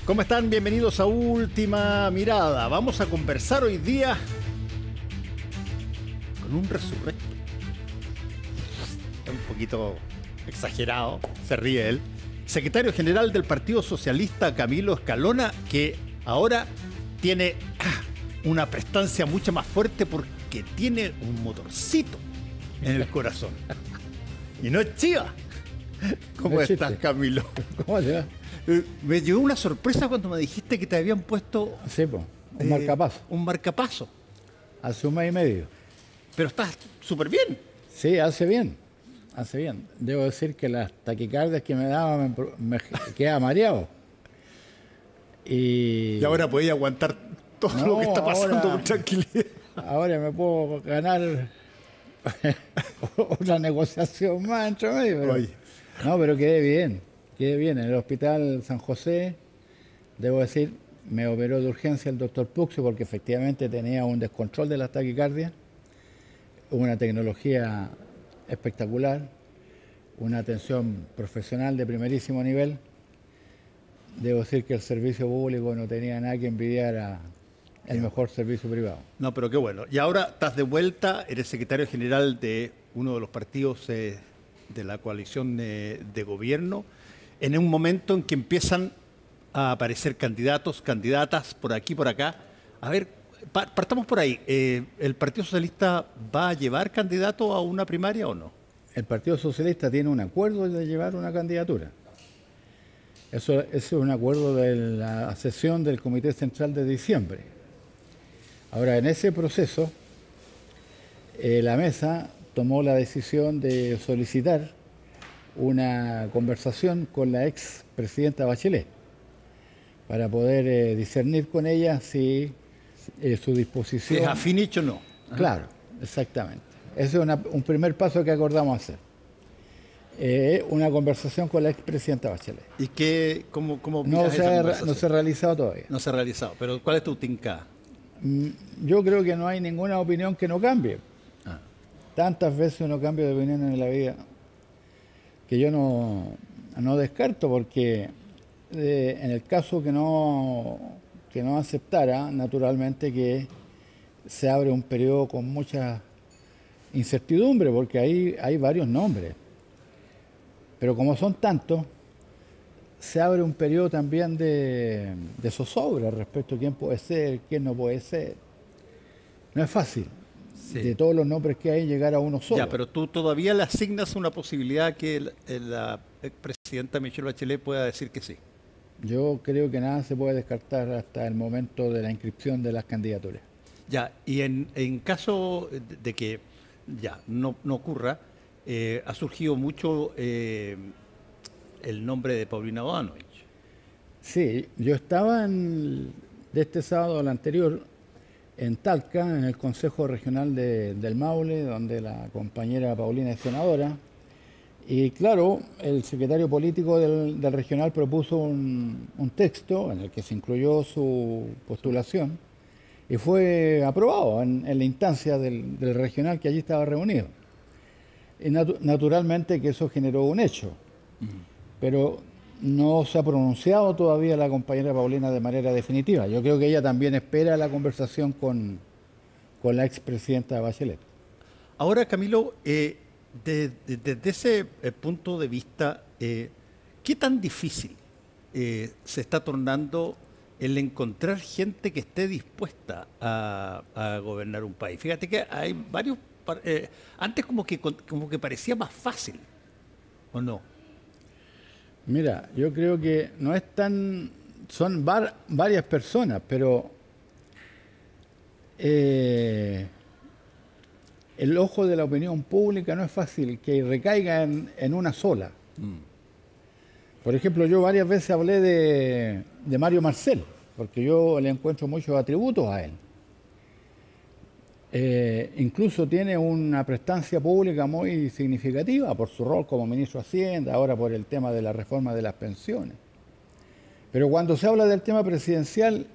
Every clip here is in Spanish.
¿Cómo están? Bienvenidos a Última Mirada. Vamos a conversar hoy día con un resurrecto. Un poquito exagerado, se ríe él. Secretario general del Partido Socialista, Camilo Escalona, que ahora tiene una prestancia mucho más fuerte porque tiene un motorcito en el corazón. Y no es chiva. ¿Cómo estás, Camilo? ¿Cómo te va? Me llegó una sorpresa cuando me dijiste que te habían puesto... Sí, pues, un marcapaso. Un marcapaso. Hace un mes y medio. Pero estás súper bien. Sí, hace bien. Hace bien. Debo decir que las taquicardias que me daban me quedaba mareado. Y ahora podía aguantar todo lo que está pasando con tranquilidad. Ahora me puedo ganar otra negociación más entre medio. Pero, no, pero quedé bien. Quedé bien. En el hospital San José, debo decir, me operó de urgencia el doctor Puxio porque efectivamente tenía un descontrol de las taquicardias. Una tecnología espectacular, una atención profesional de primerísimo nivel. Debo decir que el servicio público no tenía nada que envidiar al mejor servicio privado. No, pero qué bueno. Y ahora estás de vuelta, eres secretario general de uno de los partidos de la coalición de gobierno, en un momento en que empiezan a aparecer candidatos, candidatas por aquí, por acá. A ver, partamos por ahí. ¿El Partido Socialista va a llevar candidato a una primaria o no? El Partido Socialista tiene un acuerdo de llevar una candidatura. Eso es un acuerdo de la sesión del Comité Central de diciembre. Ahora, en ese proceso, la mesa tomó la decisión de solicitar una conversación con la ex presidenta Bachelet para poder discernir con ella si su disposición... ¿Es afín hecho o no? Claro, exactamente. Ese es un primer paso que acordamos hacer. Una conversación con la expresidenta Bachelet. ¿Y qué, cómo no se ha realizado todavía. No se ha realizado, pero ¿cuál es tu tinca? Yo creo que no hay ninguna opinión que no cambie. Tantas veces uno cambia de opinión en la vida que yo no descarto, porque en el caso que no aceptara, naturalmente que se abre un periodo con mucha incertidumbre, porque hay varios nombres. Pero como son tantos, se abre un periodo también de zozobra respecto a quién puede ser, quién no puede ser. No es fácil, sí, de todos los nombres que hay, llegar a uno solo. Ya, pero tú todavía le asignas una posibilidad que la presidenta Michelle Bachelet pueda decir que sí. Yo creo que nada se puede descartar hasta el momento de la inscripción de las candidaturas. Ya, y en caso de que ya no ocurra, ha surgido mucho el nombre de Paulina Bodanovich. Sí, yo estaba de este sábado al anterior en Talca, en el Consejo Regional del Maule, donde la compañera Paulina es senadora. Y claro, el secretario político del regional propuso un texto en el que se incluyó su postulación y fue aprobado en la instancia del regional que allí estaba reunido. Y naturalmente que eso generó un hecho, pero no se ha pronunciado todavía la compañera Paulina de manera definitiva. Yo creo que ella también espera la conversación con la expresidenta Bachelet. Ahora, Camilo, desde ese punto de vista, ¿qué tan difícil se está tornando el encontrar gente que esté dispuesta a gobernar un país? Fíjate que hay varios... antes como que parecía más fácil, ¿o no? Mira, yo creo que no es tan... Son varias personas, pero el ojo de la opinión pública no es fácil que recaiga en una sola. Por ejemplo, yo varias veces hablé de Mario Marcel, porque yo le encuentro muchos atributos a él. Incluso tiene una prestancia pública muy significativa por su rol como ministro de Hacienda, ahora por el tema de la reforma de las pensiones. Pero cuando se habla del tema presidencial,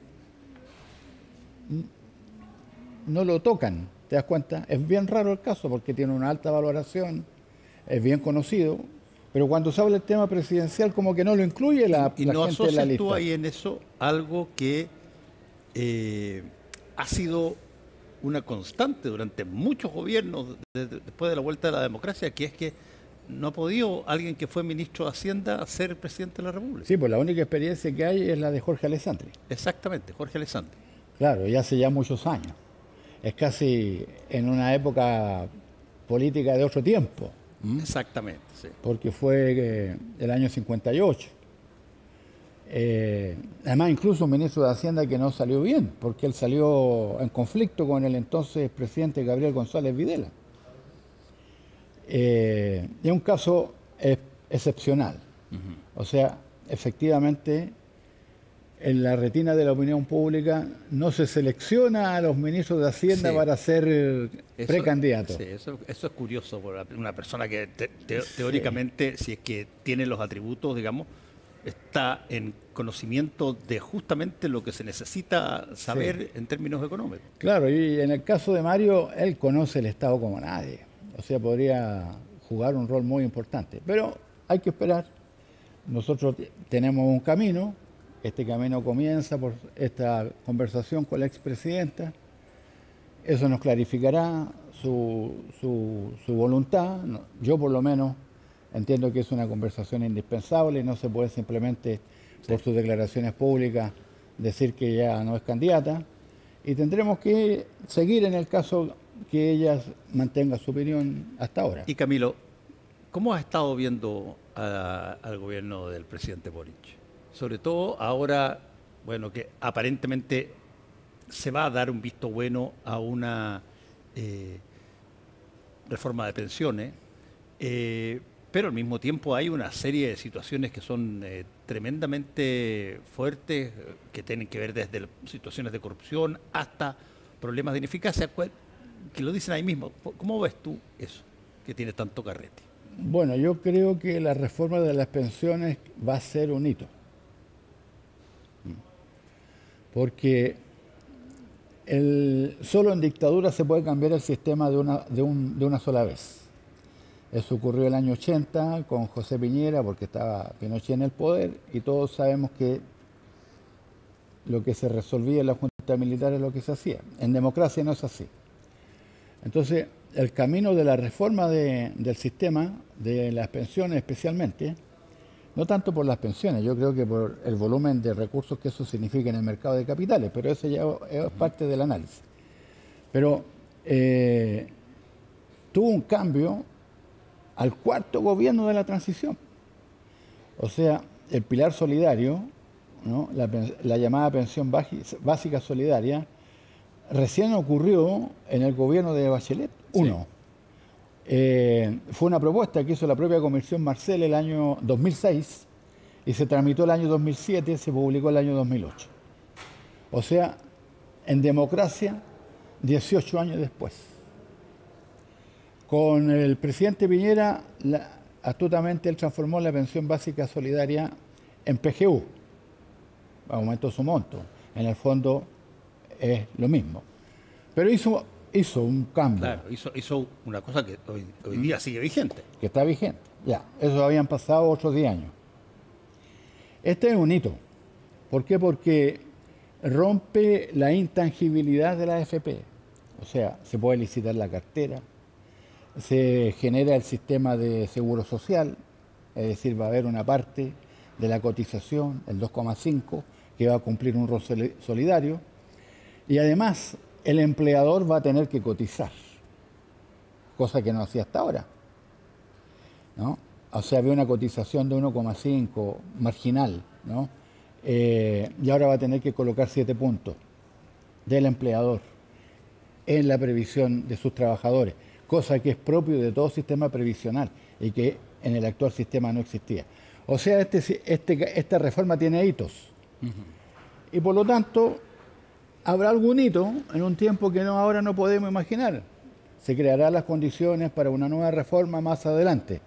no lo tocan, ¿te das cuenta? Es bien raro el caso porque tiene una alta valoración, es bien conocido, Pero cuando se habla del tema presidencial, como que no lo incluye la Y no gente en la asocias tú lista. ahí en eso algo que ha sido una constante durante muchos gobiernos después de la vuelta de la democracia, que es que no ha podido alguien que fue ministro de Hacienda ser presidente de la República. Sí, pues la única experiencia que hay es la de Jorge Alessandri. Exactamente, Jorge Alessandri. Claro, y hace ya muchos años. Es casi en una época política de otro tiempo. Exactamente, sí. Porque fue el año 58. Además, incluso un ministro de Hacienda que no salió bien, porque él salió en conflicto con el entonces presidente Gabriel González Videla. Es un caso excepcional. O sea, efectivamente, en la retina de la opinión pública no se selecciona a los ministros de Hacienda para ser precandidatos. Sí, eso es curioso, por una persona que teóricamente, si es que tiene los atributos, digamos, está en conocimiento de justamente lo que se necesita saber en términos económicos. Claro, y en el caso de Mario, él conoce el Estado como nadie. O sea, podría jugar un rol muy importante. Pero hay que esperar. Nosotros tenemos un camino. Este camino comienza por esta conversación con la expresidenta. Eso nos clarificará su voluntad. Yo, por lo menos, entiendo que es una conversación indispensable. No se puede simplemente, por sus declaraciones públicas, decir que ya no es candidata. Y tendremos que seguir en el caso que ella mantenga su opinión hasta ahora. Y Camilo, ¿cómo has estado viendo al gobierno del presidente Boric? Sobre todo ahora, bueno, que aparentemente se va a dar un visto bueno a una reforma de pensiones, pero al mismo tiempo hay una serie de situaciones que son tremendamente fuertes, que tienen que ver desde situaciones de corrupción hasta problemas de ineficacia, que lo dicen ahí mismo. ¿Cómo ves tú eso, que tiene tanto carrete? Bueno, yo creo que la reforma de las pensiones va a ser un hito. Porque solo en dictadura se puede cambiar el sistema de una sola vez. Eso ocurrió el año 80 con José Piñera, porque estaba Pinochet en el poder, y todos sabemos que lo que se resolvía en la Junta Militar es lo que se hacía. En democracia no es así. Entonces, el camino de la reforma del sistema, de las pensiones especialmente, no tanto por las pensiones, yo creo que por el volumen de recursos que eso significa en el mercado de capitales, pero eso ya es parte del análisis. Pero tuvo un cambio al cuarto gobierno de la transición. O sea, el pilar solidario, ¿no? la llamada pensión básica solidaria, recién ocurrió en el gobierno de Bachelet 1. Fue una propuesta que hizo la propia Comisión Marcel el año 2006 y se tramitó el año 2007, se publicó el año 2008. O sea, en democracia, 18 años después. Con el presidente Piñera, astutamente él transformó la pensión básica solidaria en PGU, aumentó su monto. En el fondo es lo mismo. Pero hizo un cambio. Claro, hizo una cosa que hoy día sigue vigente. Que está vigente. Ya, eso habían pasado otros 10 años. Este es un hito. ¿Por qué? Porque rompe la intangibilidad de la AFP. O sea, se puede licitar la cartera, se genera el sistema de seguro social, es decir, va a haber una parte de la cotización, el 2,5, que va a cumplir un rol solidario, y además el empleador va a tener que cotizar, cosa que no hacía hasta ahora, ¿no? O sea, había una cotización de 1,5 marginal, ¿no? Y ahora va a tener que colocar 7 puntos del empleador en la previsión de sus trabajadores, cosa que es propio de todo sistema previsional y que en el actual sistema no existía. O sea, esta reforma tiene hitos. Y por lo tanto, habrá algún hito en un tiempo que ahora no podemos imaginar. Se crearán las condiciones para una nueva reforma más adelante.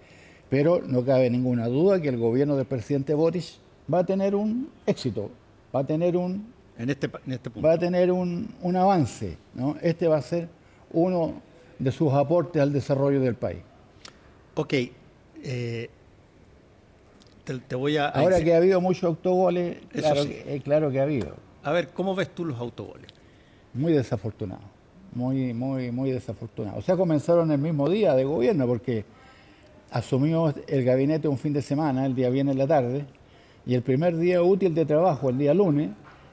Pero no cabe ninguna duda que el gobierno del presidente Boric va a tener un éxito, va a tener un punto. Va a tener un avance, ¿no? Este va a ser uno de sus aportes al desarrollo del país. Ok, te voy a... Ahora que ha habido muchos autogoles, claro, sí. claro que ha habido. A ver, ¿cómo ves tú los autogoles? Muy desafortunado, muy desafortunado. O sea, comenzaron el mismo día de gobierno porque asumió el gabinete un fin de semana, el día viernes en la tarde, y el primer día útil de trabajo, el día lunes,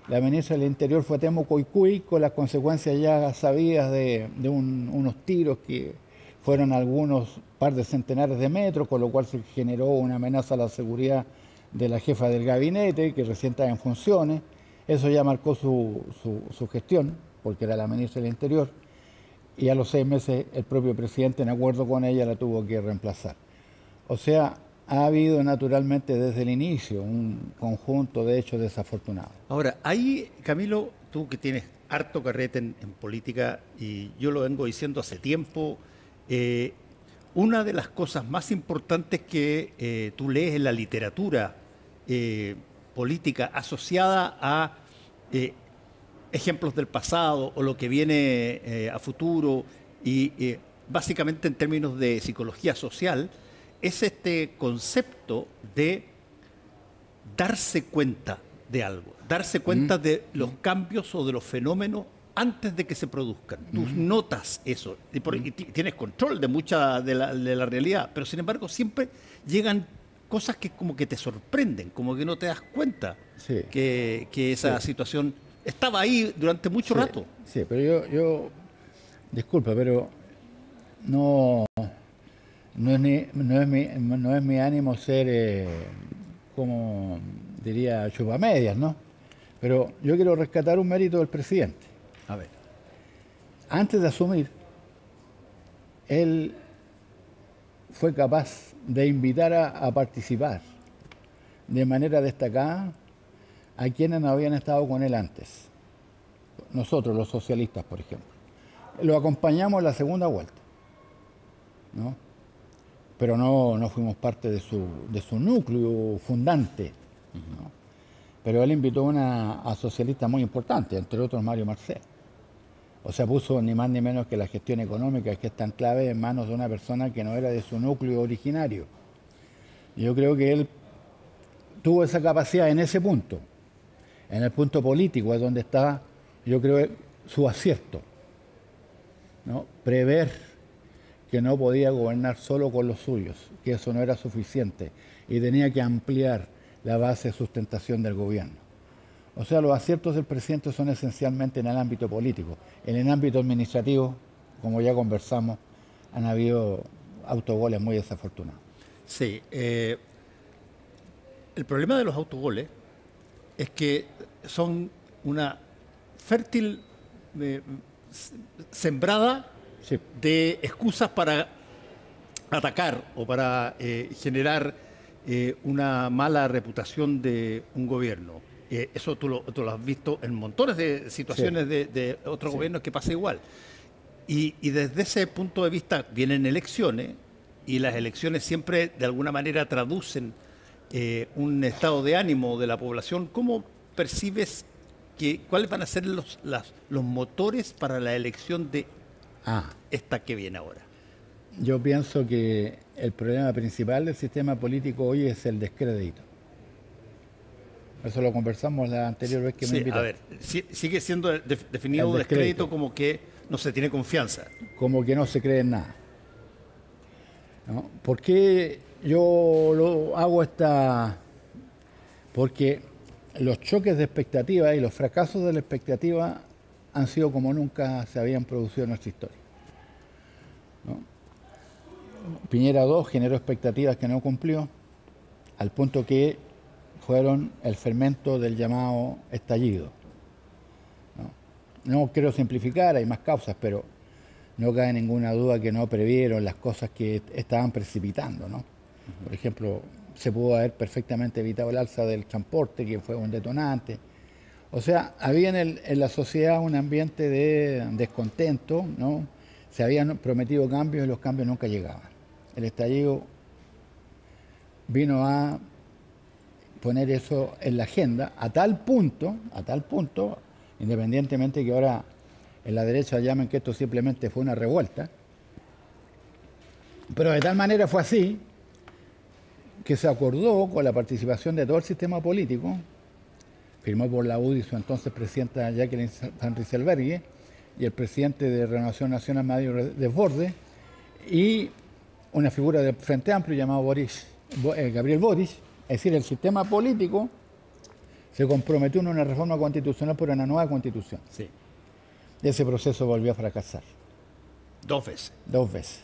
la ministra del Interior fue a Temuco-Coyhaique con las consecuencias ya sabidas de unos tiros que fueron algunos par de centenares de metros, con lo cual se generó una amenaza a la seguridad de la jefa del gabinete, que recién está en funciones. Eso ya marcó su gestión, porque era la ministra del Interior, y a los 6 meses el propio presidente, en acuerdo con ella, la tuvo que reemplazar. O sea, ha habido naturalmente desde el inicio un conjunto de hechos desafortunados. Ahora, ahí, Camilo, tú que tienes harto carrete en política, y yo lo vengo diciendo hace tiempo, una de las cosas más importantes que tú lees en la literatura política asociada a ejemplos del pasado o lo que viene a futuro, y básicamente en términos de psicología social, es este concepto de darse cuenta de algo, darse cuenta de los cambios o de los fenómenos antes de que se produzcan. Tú notas eso y tienes control de mucha de la realidad, pero sin embargo siempre llegan cosas que como que te sorprenden, como que no te das cuenta Sí. que esa situación estaba ahí durante mucho rato. Sí, pero yo disculpa, pero no, no es mi ánimo ser, como diría, chupamedias, ¿no? Pero yo quiero rescatar un mérito del presidente. A ver. Antes de asumir, él fue capaz de invitar a participar de manera destacada a quienes no habían estado con él antes. Nosotros, los socialistas, por ejemplo. Lo acompañamos en la segunda vuelta, ¿no? Pero no fuimos parte de su núcleo fundante, ¿no? Pero él invitó a socialistas muy importantes, entre otros Mario Marcel. O sea, puso ni más ni menos que la gestión económica, que es tan clave, en manos de una persona que no era de su núcleo originario. Y yo creo que él tuvo esa capacidad en ese punto. En el punto político es donde está, yo creo, su acierto, ¿no? Prever que no podía gobernar solo con los suyos, que eso no era suficiente y tenía que ampliar la base de sustentación del gobierno. O sea, los aciertos del presidente son esencialmente en el ámbito político. En el ámbito administrativo, como ya conversamos, han habido autogoles muy desafortunados. Sí, el problema de los autogoles es que son una fértil sembrada Sí. de excusas para atacar o para generar una mala reputación de un gobierno. Eso tú lo has visto en montones de situaciones Sí. de otros Sí. gobiernos que pasa igual. Y desde ese punto de vista vienen elecciones, y las elecciones siempre de alguna manera traducen un estado de ánimo de la población. ¿Cómo percibes cuáles van a ser los motores para la elección de esta que viene ahora? Yo pienso que el problema principal del sistema político hoy es el descrédito. Eso lo conversamos la anterior vez que me Sí, invitaste. a ver, sigue siendo definido El descrédito. descrédito como que no se tiene confianza. Como que no se cree en nada, ¿no? ¿Por qué yo lo hago Porque los choques de expectativa y los fracasos de la expectativa han sido como nunca se habían producido en nuestra historia, ¿no? Piñera 2 generó expectativas que no cumplió, al punto que fueron el fermento del llamado estallido, ¿no? No quiero simplificar, hay más causas, pero no cabe ninguna duda que no previeron las cosas que estaban precipitando, ¿no? Por ejemplo, se pudo haber perfectamente evitado el alza del transporte, que fue un detonante. O sea, había en la sociedad un ambiente de descontento, ¿no? Se habían prometido cambios y los cambios nunca llegaban. El estallido vino a poner eso en la agenda a tal punto, independientemente que ahora en la derecha llamen que esto simplemente fue una revuelta, pero de tal manera fue así que se acordó con la participación de todo el sistema político, firmó por la UDI su entonces presidenta Jacqueline Van Rysselberghe y el presidente de Renovación Nacional Mario Desbordes y una figura del Frente Amplio llamado Gabriel Boric. Es decir, el sistema político se comprometió en una reforma constitucional por una nueva constitución. Sí. Ese proceso volvió a fracasar. 2 veces. 2 veces.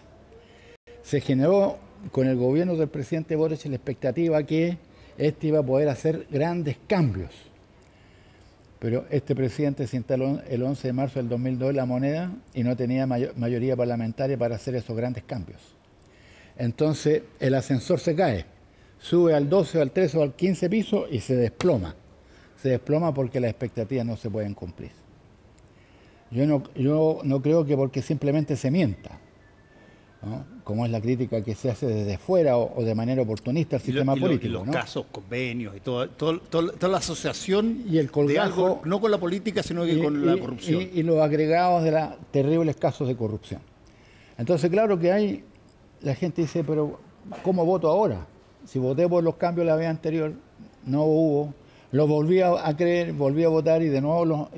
Se generó con el gobierno del presidente Boric la expectativa que este iba a poder hacer grandes cambios. Pero este presidente se instaló el 11 de marzo del 2002 en La Moneda y no tenía mayoría parlamentaria para hacer esos grandes cambios. Entonces el ascensor se cae, sube al 12, al 13 o al 15 piso y se desploma. Se desploma porque las expectativas no se pueden cumplir. Yo no creo que porque simplemente se mienta, ¿no? Como es la crítica que se hace desde fuera o de manera oportunista al sistema político. Y los ¿no? casos, convenios y toda la asociación y el colgajo, de algo, no con la política, sino que con la corrupción. Y los agregados de los terribles casos de corrupción. Entonces, claro que la gente dice, pero ¿cómo voto ahora? Si voté por los cambios la vez anterior, no hubo. Lo volví a creer, volví a votar y de nuevo no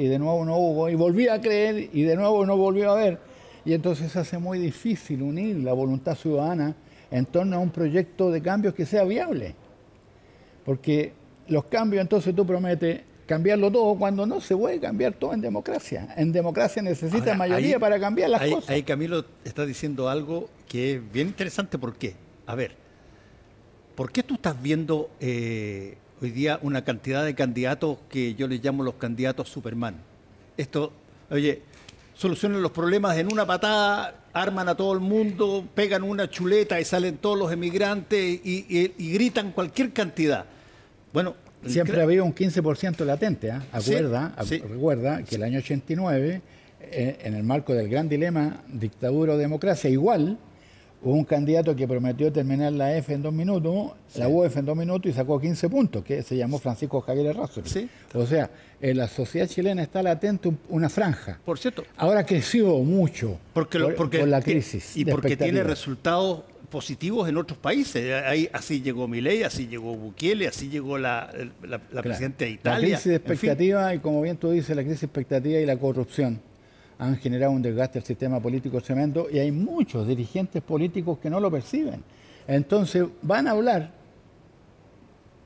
hubo. Y volví a creer y de nuevo no volvió a haber. Y entonces se hace muy difícil unir la voluntad ciudadana en torno a un proyecto de cambios que sea viable. Porque los cambios, entonces tú prometes cambiarlo todo cuando no se puede cambiar todo en democracia. En democracia necesita mayoría para cambiar las cosas. Ahí Camilo está diciendo algo que es bien interesante. ¿Por qué? A ver, ¿por qué tú estás viendo hoy día una cantidad de candidatos que yo les llamo los candidatos Superman? Solucionan los problemas en una patada, arman a todo el mundo, pegan una chuleta y salen todos los emigrantes y gritan cualquier cantidad. Bueno, siempre había un 15% latente, ¿eh? Sí. Recuerda que el año 89, en el marco del gran dilema dictadura o democracia, igual hubo un candidato que prometió terminar la F en 2 minutos, la UF en 2 minutos y sacó 15 puntos, que se llamó Francisco Javier Errázuriz. Sí. O sea, en la sociedad chilena está latente una franja. Por cierto. Ahora creció mucho por la crisis. Y porque tiene resultados positivos en otros países. Así llegó Milei, así llegó Bukele, así llegó la presidenta de Italia. La crisis de expectativa, y como bien tú dices, la crisis de expectativa y la corrupción han generado un desgaste del sistema político tremendo y hay muchos dirigentes políticos que no lo perciben. Entonces van a hablar,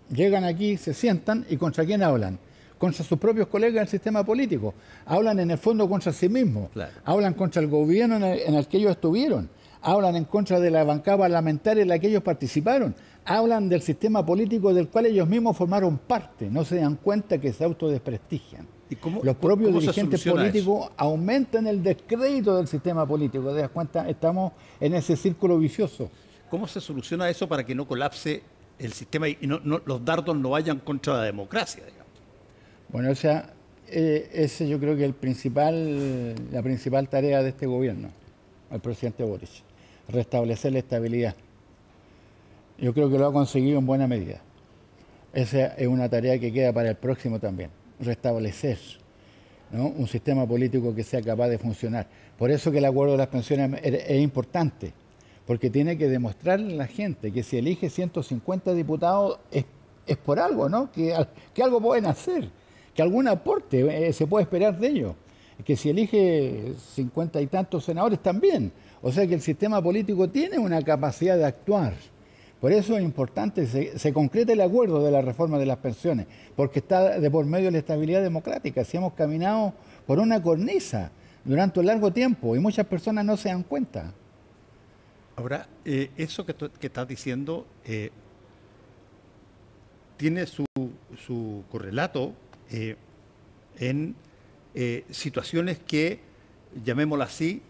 llegan aquí, se sientan y ¿contra quién hablan? Contra sus propios colegas del sistema político. Hablan en el fondo contra sí mismos, claro. Hablan contra el gobierno en el que ellos estuvieron, hablan en contra de la bancada parlamentaria en la que ellos participaron, hablan del sistema político del cual ellos mismos formaron parte, no se dan cuenta que se autodesprestigian. Los propios dirigentes políticos aumentan el descrédito del sistema político. ¿Te das cuenta? Estamos en ese círculo vicioso. ¿Cómo se soluciona eso para que no colapse el sistema y los dardos no vayan contra la democracia, digamos? Bueno, ese yo creo que la principal tarea de este gobierno, el presidente Boric, restablecer la estabilidad. Yo creo que lo ha conseguido en buena medida. Esa es una tarea que queda para el próximo también. Restablecer, ¿no? Un sistema político que sea capaz de funcionar. Por eso que el acuerdo de las pensiones es importante, porque tiene que demostrarle a la gente que si elige 150 diputados es por algo, ¿no? Que algo pueden hacer, que algún aporte se puede esperar de ellos, que si elige 50 y tantos senadores también. O sea que el sistema político tiene una capacidad de actuar. Por eso es importante que se concrete el acuerdo de la reforma de las pensiones, porque está de por medio de la estabilidad democrática. Si hemos caminado por una cornisa durante un largo tiempo y muchas personas no se dan cuenta. Ahora, eso que estás diciendo tiene su correlato en situaciones que, llamémoslo así,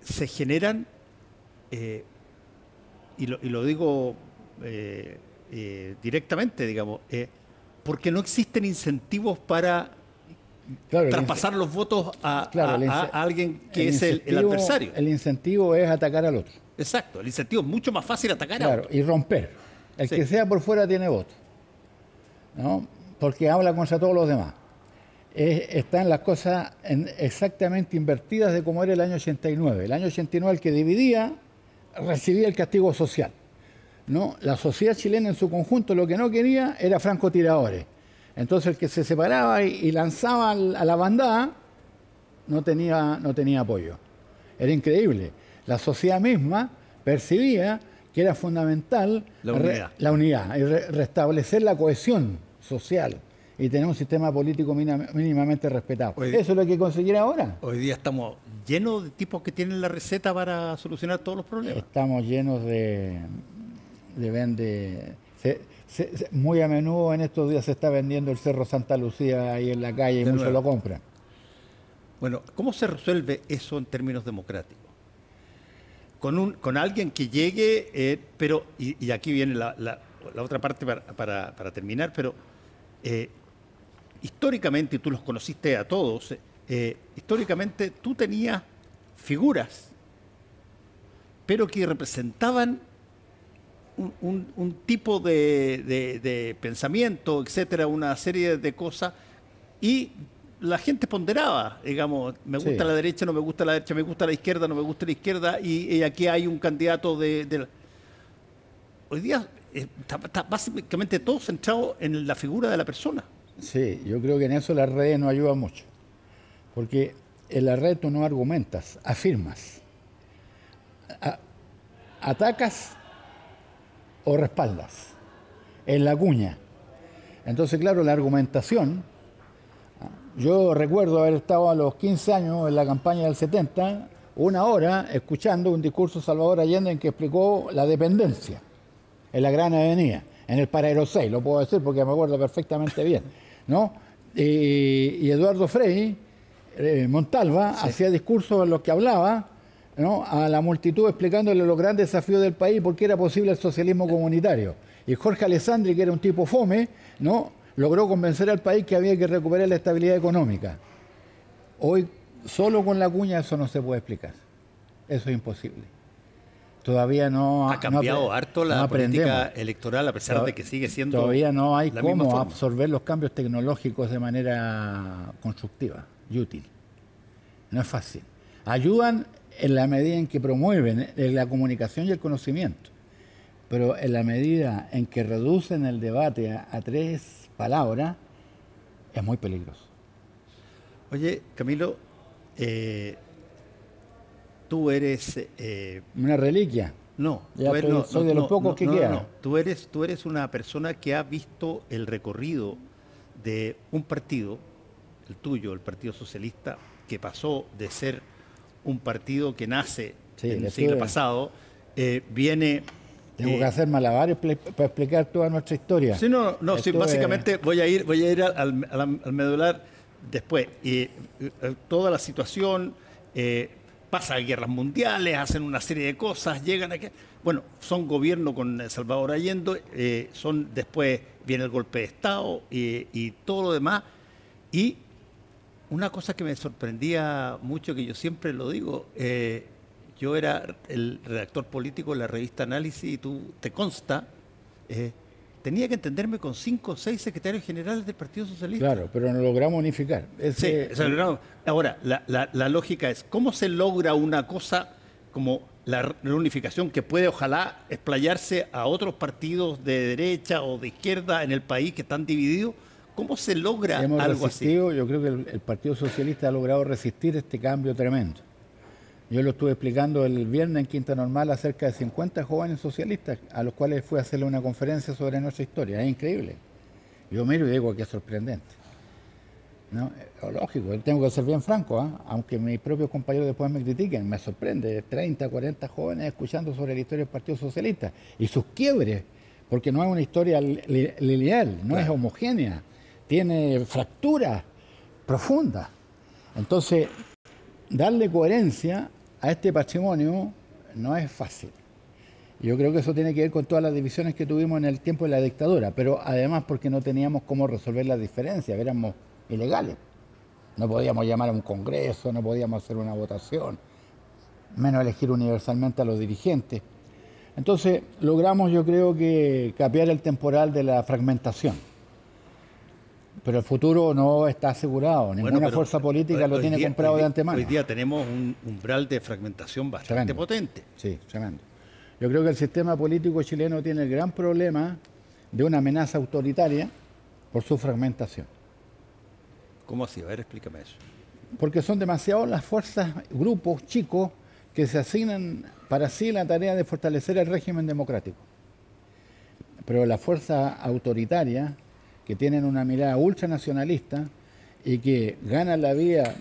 se generan... Y lo digo directamente, digamos, porque no existen incentivos para traspasar los votos a alguien que es el adversario. El incentivo es atacar al otro. Exacto, el incentivo es mucho más fácil atacar a otro. Y romper. El que sea por fuera tiene voto, ¿no? Porque habla contra todos los demás. Están las cosas exactamente invertidas de como era el año 89. El año 89 el que dividía recibía el castigo social. ¿no? La sociedad chilena en su conjunto lo que no quería era francotiradores. Entonces el que se separaba y lanzaba a la bandada no tenía apoyo. Era increíble. La sociedad misma percibía que era fundamental la unidad y restablecer la cohesión social y tener un sistema político mínimamente respetado. Eso es lo que conseguir ahora. Hoy día estamos llenos de tipos que tienen la receta para solucionar todos los problemas. Estamos llenos muy a menudo en estos días se está vendiendo el Cerro Santa Lucía ahí en la calle y muchos lo compran. Bueno, ¿cómo se resuelve eso en términos democráticos? Con alguien que llegue, pero, y aquí viene la otra parte para terminar, pero históricamente, y tú los conociste a todos, históricamente tú tenías figuras, pero que representaban un tipo de pensamiento, etcétera, una serie de cosas, y la gente ponderaba, digamos, me gusta la derecha, no me gusta la derecha, me gusta la izquierda, no me gusta la izquierda, y aquí hay un candidato Hoy día está básicamente todo centrado en la figura de la persona. Sí, yo creo que en eso las redes nos ayudan mucho, porque en la red tú no argumentas, afirmas, atacas o respaldas, en la cuña. Entonces, claro, la argumentación. Yo recuerdo haber estado a los 15 años en la campaña del 70, una hora escuchando un discurso de Salvador Allende en que explicó la dependencia en la Gran Avenida, en el Paradero 6, lo puedo decir porque me acuerdo perfectamente bien, ¿no? Y Eduardo Frei Montalva hacía discursos en los que hablaba, ¿no?, a la multitud explicándole los grandes desafíos del país y por qué era posible el socialismo comunitario. Y Jorge Alessandri, que era un tipo fome, ¿no?, logró convencer al país que había que recuperar la estabilidad económica. Hoy, solo con la cuña, eso no se puede explicar. Eso es imposible. Todavía no ha cambiado harto la política electoral, a pesar de que sigue siendo. Todavía no hay cómo absorber los cambios tecnológicos de manera constructiva y útil. No es fácil. Ayudan en la medida en que promueven la comunicación y el conocimiento, pero en la medida en que reducen el debate a 3 palabras, es muy peligroso. Oye, Camilo, tú eres... una reliquia. No, soy de los pocos que quedan. No. Tú eres una persona que ha visto el recorrido de un partido, el tuyo, el Partido Socialista, que pasó de ser un partido que nace en el siglo pasado, viene... Tengo que hacer malabares para explicar toda nuestra historia. Sí, sí, básicamente voy a ir al medular después. Y toda la situación, pasa a guerras mundiales, hacen una serie de cosas, llegan aquí. Bueno, son gobierno con Salvador Allende, después viene el golpe de Estado y todo lo demás. Y una cosa que me sorprendía mucho, que yo siempre lo digo, yo era el redactor político de la revista Análisis y tú, te consta, tenía que entenderme con 5 o 6 secretarios generales del Partido Socialista. Claro, pero no logramos unificar. Sí, ahora, la lógica es, ¿cómo se logra una cosa como la unificación que puede, ojalá, explayarse a otros partidos de derecha o de izquierda en el país que están divididos? ¿Cómo se logra algo así? Yo creo que el Partido Socialista ha logrado resistir este cambio tremendo. Yo lo estuve explicando el viernes en Quinta Normal a cerca de 50 jóvenes socialistas a los cuales fui a hacerle una conferencia sobre nuestra historia. Es increíble. Yo miro y digo que es sorprendente, ¿no? Lógico, tengo que ser bien franco, aunque mis propios compañeros después me critiquen, me sorprende 30, 40 jóvenes escuchando sobre la historia del Partido Socialista y sus quiebres, porque no es una historia lineal, no es homogénea, tiene fracturas profundas. Entonces, darle coherencia a este patrimonio no es fácil. Yo creo que eso tiene que ver con todas las divisiones que tuvimos en el tiempo de la dictadura, pero además porque no teníamos cómo resolver las diferencias, éramos ilegales. No podíamos llamar a un congreso, no podíamos hacer una votación, menos elegir universalmente a los dirigentes. Entonces logramos, yo creo, que capear el temporal de la fragmentación. Pero el futuro no está asegurado, ninguna fuerza política lo tiene comprado de antemano. Hoy día tenemos un umbral de fragmentación bastante potente. Sí, tremendo. Yo creo que el sistema político chileno tiene el gran problema de una amenaza autoritaria por su fragmentación. ¿Cómo así? A ver, explícame eso. Porque son demasiadas las fuerzas, grupos chicos que se asignan para sí la tarea de fortalecer el régimen democrático. Pero las fuerzas autoritarias, que tienen una mirada ultranacionalista y que ganan la vía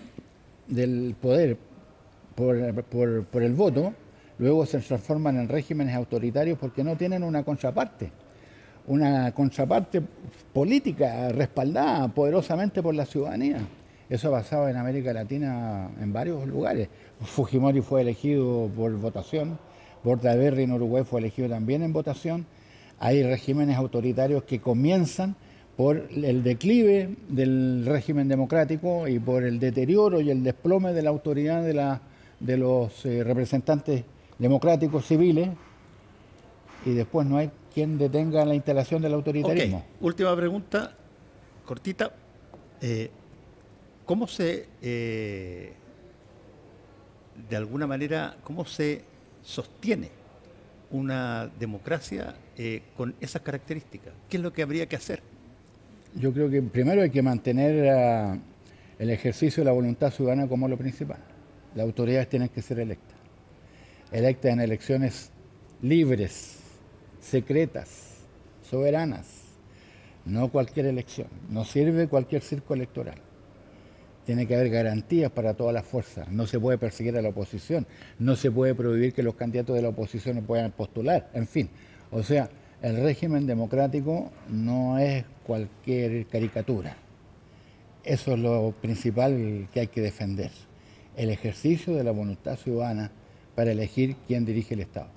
del poder por el voto, luego se transforman en regímenes autoritarios porque no tienen una contraparte política respaldada poderosamente por la ciudadanía. Eso ha pasado en América Latina en varios lugares. Fujimori fue elegido por votación, Bordaberry en Uruguay fue elegido también en votación. Hay regímenes autoritarios que comienzan por el declive del régimen democrático y por el deterioro y el desplome de la autoridad de los representantes democráticos civiles, y después no hay quien detenga la instalación del autoritarismo. Ok, última pregunta, cortita. ¿Cómo se, de alguna manera, cómo se sostiene una democracia con esas características? ¿Qué es lo que habría que hacer? Yo creo que primero hay que mantener el ejercicio de la voluntad ciudadana como lo principal. Las autoridades tienen que ser electas en elecciones libres, secretas, soberanas, no cualquier elección. No sirve cualquier circo electoral. Tiene que haber garantías para todas las fuerzas. No se puede perseguir a la oposición, no se puede prohibir que los candidatos de la oposición puedan postular, en fin. O sea, el régimen democrático no es cualquier caricatura. Eso es lo principal que hay que defender. El ejercicio de la voluntad ciudadana para elegir quién dirige el Estado.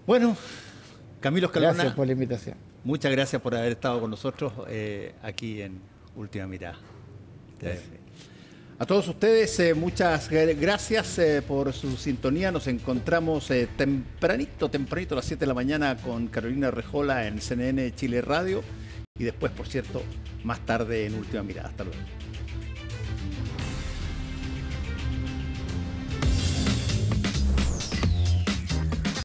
Bueno, Camilo Escalona, gracias por la invitación. muchas gracias por haber estado con nosotros aquí en Última Mirada. Gracias. A todos ustedes, muchas gracias por su sintonía. Nos encontramos tempranito a las 7 de la mañana con Carolina Rejola en CNN Chile Radio y después, por cierto, más tarde en Última Mirada. Hasta luego.